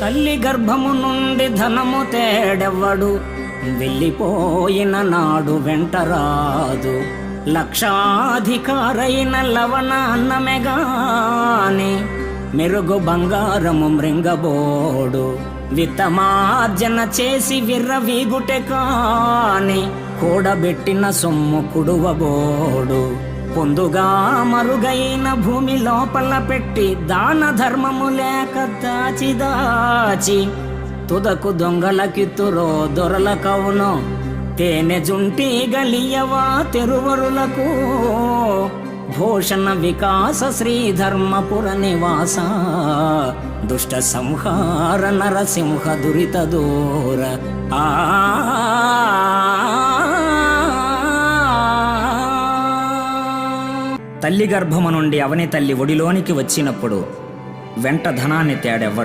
తల్లి గర్భము నుండి ధనము తేడెవ్వడు, వెళ్ళిపోయిన నాడు వెంటరాదు. లక్షాధికారైన లవణ అన్నమెగాని, మెరుగు బంగారము మృంగబోడు. విత్తమార్జన చేసి విర్రవీగుటె కాని, కూడబెట్టిన సొమ్ము కుడువబోడు. పొందుగా మరుగైన భూమి లోపల పెట్టి, దాన ధర్మము లేక దాచి దాచి, తుదకు దొంగలకిత్తురో దొరలకవును. తేనె జుంటి గలియవా తెరువరులకు, భూషణ వికాస శ్రీధర్మపుర నివాస. దుష్ట సంహార నరసింహ దురిత దూర. తల్లి గర్భము నుండి అవని తల్లి ఒడిలోనికి వచ్చినప్పుడు వెంట ధనాన్ని తేడెవ్వడు.